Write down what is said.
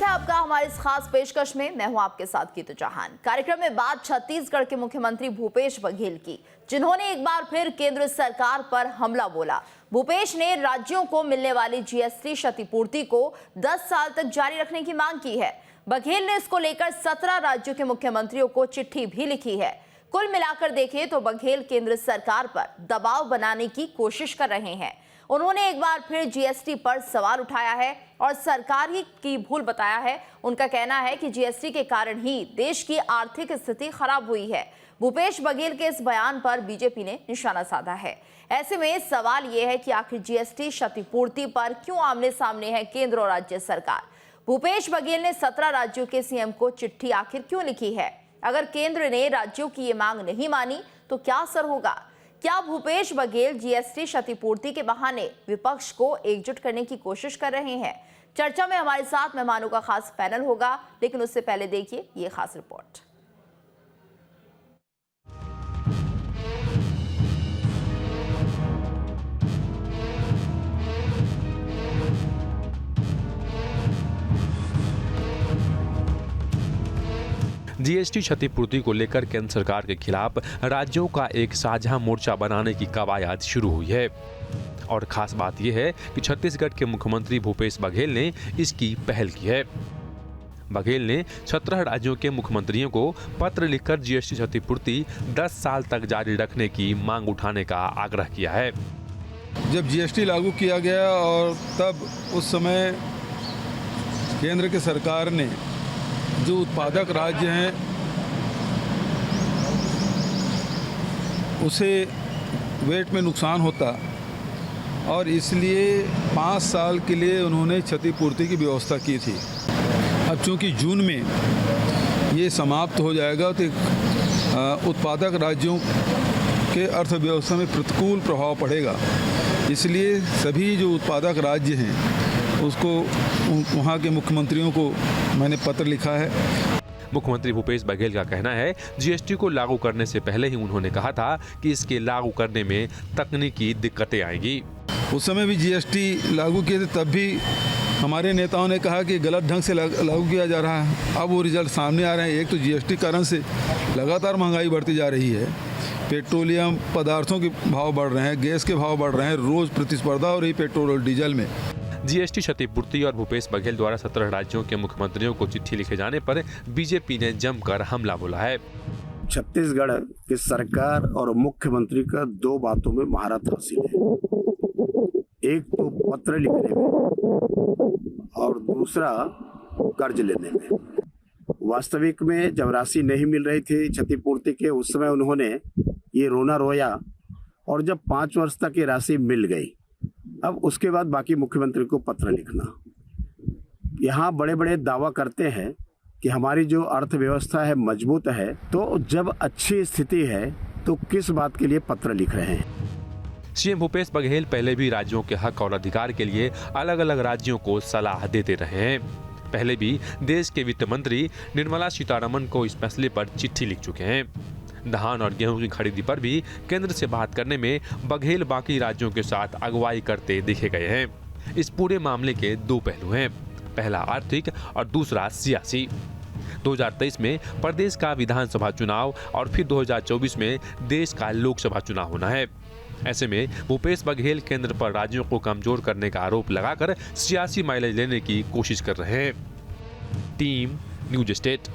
स्वागत है आपका हमारे इस खास पेशकश में। मैं हूं आपके साथ कीतू चौहान। कार्यक्रम में बात छत्तीसगढ़ के मुख्यमंत्री भूपेश बघेल की, जिन्होंने एक बार फिर केंद्र सरकार पर हमला बोला। भूपेश ने राज्यों को मिलने वाली जीएसटी क्षतिपूर्ति को 10 साल तक जारी रखने की मांग की है। बघेल ने इसको लेकर 17 राज्यों के मुख्यमंत्रियों को चिट्ठी भी लिखी है। कुल मिलाकर देखें तो बघेल केंद्र सरकार पर दबाव बनाने की कोशिश कर रहे हैं। उन्होंने एक बार फिर जीएसटी पर सवाल उठाया है और सरकार ही की भूल बताया है। उनका कहना है कि जीएसटी के कारण ही देश की आर्थिक स्थिति खराब हुई है। भूपेश बघेल के इस बयान पर बीजेपी ने निशाना साधा है। ऐसे में सवाल यह है कि आखिर जीएसटी क्षतिपूर्ति पर क्यों आमने सामने है केंद्र और राज्य सरकार। भूपेश बघेल ने 17 राज्यों के सीएम को चिट्ठी आखिर क्यों लिखी है? अगर केंद्र ने राज्यों की ये मांग नहीं मानी तो क्या असर होगा? क्या भूपेश बघेल जीएसटी क्षतिपूर्ति के बहाने विपक्ष को एकजुट करने की कोशिश कर रहे हैं? चर्चा में हमारे साथ मेहमानों का खास पैनल होगा, लेकिन उससे पहले देखिए ये खास रिपोर्ट। जीएसटी क्षतिपूर्ति को लेकर केंद्र सरकार के खिलाफ राज्यों का एक साझा मोर्चा बनाने की कवायद शुरू हुई है। और खास बात यह है कि छत्तीसगढ़ के मुख्यमंत्री भूपेश बघेल ने इसकी पहल की है। बघेल ने 17 राज्यों के मुख्यमंत्रियों को पत्र लिखकर जीएसटी क्षतिपूर्ति 10 साल तक जारी रखने की मांग उठाने का आग्रह किया है। जब जीएसटी लागू किया गया और तब उस समय केंद्र की सरकार ने जो उत्पादक राज्य हैं उसे वेट में नुकसान होता और इसलिए 5 साल के लिए उन्होंने क्षतिपूर्ति की व्यवस्था की थी। अब चूंकि जून में ये समाप्त हो जाएगा तो उत्पादक राज्यों के अर्थव्यवस्था में प्रतिकूल प्रभाव पड़ेगा। इसलिए सभी जो उत्पादक राज्य हैं उसको वहाँ के मुख्यमंत्रियों को मैंने पत्र लिखा है। मुख्यमंत्री भूपेश बघेल का कहना है जीएसटी को लागू करने से पहले ही उन्होंने कहा था कि इसके लागू करने में तकनीकी दिक्कतें आएंगी। उस समय भी जीएसटी लागू किए थे, तब भी हमारे नेताओं ने कहा कि गलत ढंग से लागू किया जा रहा है। अब वो रिजल्ट सामने आ रहे हैं। एक तो जीएसटी कारण से लगातार महंगाई बढ़ती जा रही है, पेट्रोलियम पदार्थों के भाव बढ़ रहे हैं, गैस के भाव बढ़ रहे हैं, रोज़ प्रतिस्पर्धा हो रही पेट्रोल और डीजल में। जीएसटी क्षतिपूर्ति और भूपेश बघेल द्वारा 17 राज्यों के मुख्यमंत्रियों को चिट्ठी लिखे जाने पर बीजेपी ने जमकर हमला बोला है। छत्तीसगढ़ की सरकार और मुख्यमंत्री का 2 बातों में महारत हासिल है। एक तो पत्र लिखने में और दूसरा कर्ज लेने में। वास्तविक में जब राशि नहीं मिल रही थी क्षतिपूर्ति के, उस समय उन्होंने ये रोना रोया और जब 5 वर्ष तक ये राशि मिल गई, अब उसके बाद बाकी मुख्यमंत्री को पत्र लिखना। यहाँ बड़े बड़े दावा करते हैं कि हमारी जो अर्थव्यवस्था है मजबूत है, तो जब अच्छी स्थिति है तो किस बात के लिए पत्र लिख रहे हैं? सीएम भूपेश बघेल पहले भी राज्यों के हक और अधिकार के लिए अलग अलग राज्यों को सलाह देते रहे हैं। पहले भी देश के वित्त मंत्री निर्मला सीतारमण को इस मसले पर चिट्ठी लिख चुके हैं। धान और गेहूं की खरीदी पर भी केंद्र से बात करने में बघेल बाकी राज्यों के साथ अगुवाई करते दिखे गए हैं। इस पूरे मामले के 2 पहलू हैं, पहला आर्थिक और दूसरा सियासी। 2023 में प्रदेश का विधानसभा चुनाव और फिर 2024 में देश का लोकसभा चुनाव होना है। ऐसे में भूपेश बघेल केंद्र पर राज्यों को कमजोर करने का आरोप लगाकर सियासी माइलेज लेने की कोशिश कर रहे हैं। Team news state.